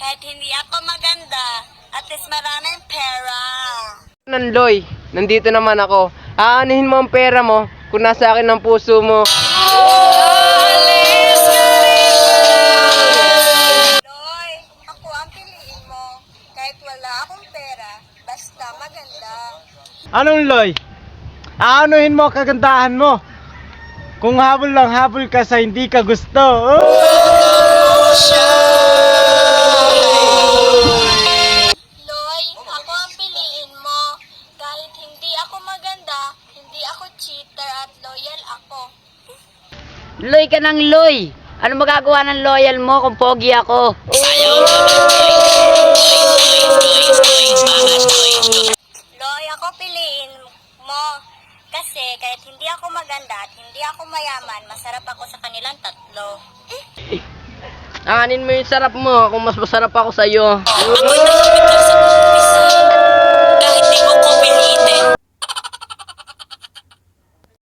Kahit hindi ako maganda, at least maraming pera. Nanloy, nandito naman ako. Aanuhin mo ang pera mo kung nasa akin ang puso mo. Loy, ako ang piliin mo. Kahit wala akong pera, basta maganda. Anong Loy? Aanuhin mo ang kagandahan mo. Kung habol lang habol ka sa hindi ka gusto. Loy, ako ang piliin mo. Kahit hindi ako maganda, hindi ako cheater at loyal ako. Loy ka ng Loy. Ano magagawa ng loyal mo kung pogi ako? Loy, ako piliin mo. Kasi kahit hindi ako maganda at hindi ako mayaman, masarap ako sa kanilang tatlo. Aanin mo yung sarap mo kung mas masarap ako sa'yo. Ako'y nalapit lang sa